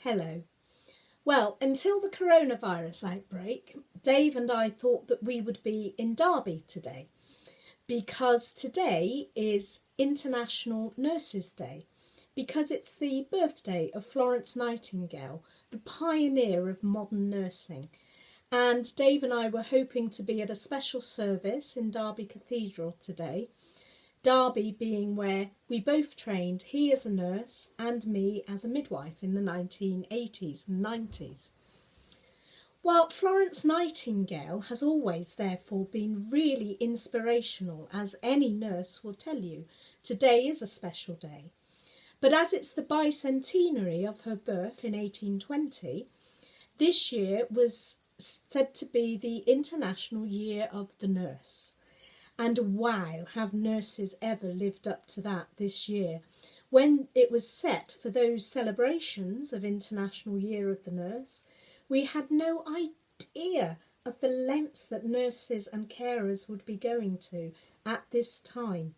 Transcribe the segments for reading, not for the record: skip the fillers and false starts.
Hello. Well, until the coronavirus outbreak, Dave and I thought that we would be in Derby today because today is International Nurses Day, because it's the birthday of Florence Nightingale, the pioneer of modern nursing. And Dave and I were hoping to be at a special service in Derby Cathedral today, Derby being where we both trained, he as a nurse and me as a midwife in the 1980s and 90s. Well, Florence Nightingale has always therefore been really inspirational, as any nurse will tell you. Today is a special day. But as it's the bicentenary of her birth in 1820, this year was said to be the International Year of the Nurse. And wow, have nurses ever lived up to that this year. When it was set for those celebrations of International Year of the Nurse, we had no idea of the lengths that nurses and carers would be going to at this time.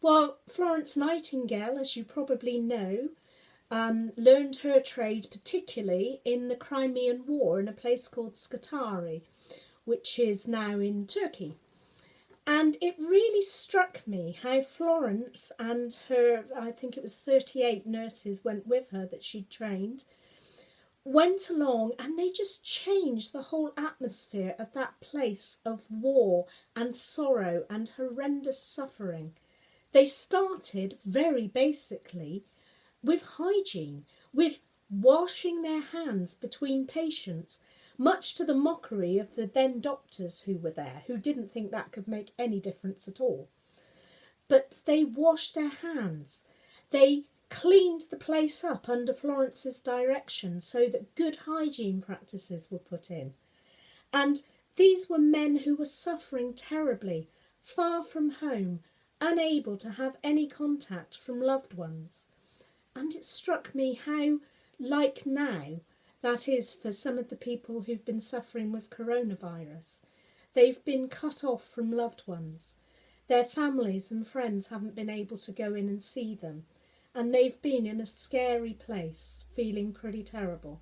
Well, Florence Nightingale, as you probably know, learned her trade particularly in the Crimean War in a place called Scutari, which is now in Turkey. And it really struck me how Florence and her, I think it was 38 nurses went with her that she'd trained, went along and they just changed the whole atmosphere of that place of war and sorrow and horrendous suffering. They started very basically with hygiene, with washing their hands between patients, much to the mockery of the then doctors who were there, who didn't think that could make any difference at all. But they washed their hands. They cleaned the place up under Florence's direction so that good hygiene practices were put in. And these were men who were suffering terribly, far from home, unable to have any contact from loved ones. And it struck me how, like now, that is for some of the people who've been suffering with coronavirus. They've been cut off from loved ones. Their families and friends haven't been able to go in and see them. And they've been in a scary place, feeling pretty terrible.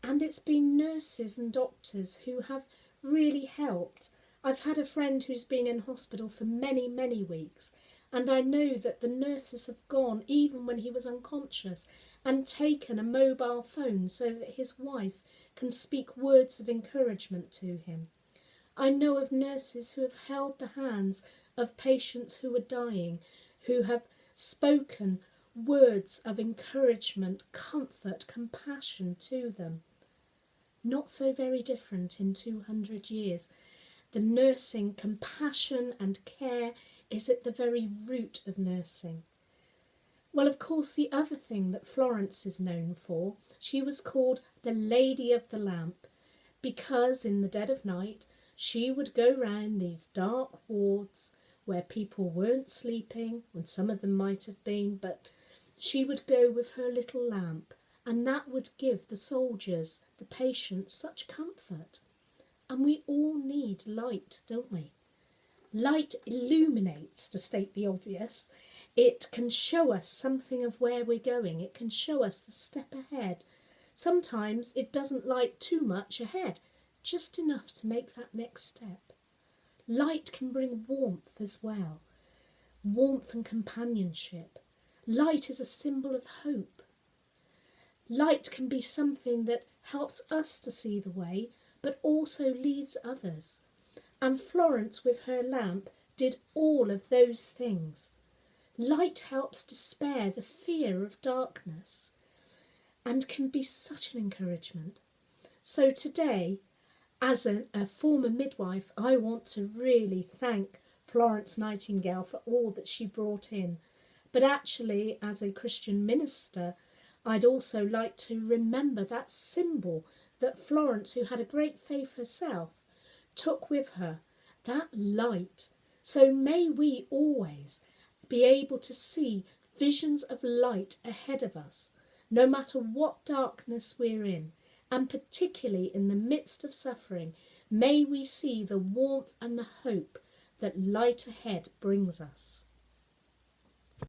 And it's been nurses and doctors who have really helped. I've had a friend who's been in hospital for many, many weeks, and I know that the nurses have gone, even when he was unconscious, and taken a mobile phone so that his wife can speak words of encouragement to him. I know of nurses who have held the hands of patients who are dying, who have spoken words of encouragement, comfort, compassion to them. Not so very different in 200 years. The nursing, compassion and care is at the very root of nursing. Well, of course, the other thing that Florence is known for, she was called the Lady of the Lamp, because in the dead of night she would go round these dark wards where people weren't sleeping, when some of them might have been, but she would go with her little lamp, and that would give the soldiers, the patients, such comfort. And we all need light, don't we? Light illuminates, to state the obvious. It can show us something of where we're going. It can show us the step ahead. Sometimes it doesn't light too much ahead, just enough to make that next step. Light can bring warmth as well, warmth and companionship. Light is a symbol of hope. Light can be something that helps us to see the way, but also leads others. And Florence, with her lamp, did all of those things. Light helps dispel the fear of darkness and can be such an encouragement. So today, as a former midwife, I want to really thank Florence Nightingale for all that she brought in. But actually, as a Christian minister, I'd also like to remember that symbol that Florence, who had a great faith herself, took with her, that light. So may we always be able to see visions of light ahead of us, no matter what darkness we're in, and particularly in the midst of suffering, may we see the warmth and the hope that light ahead brings us.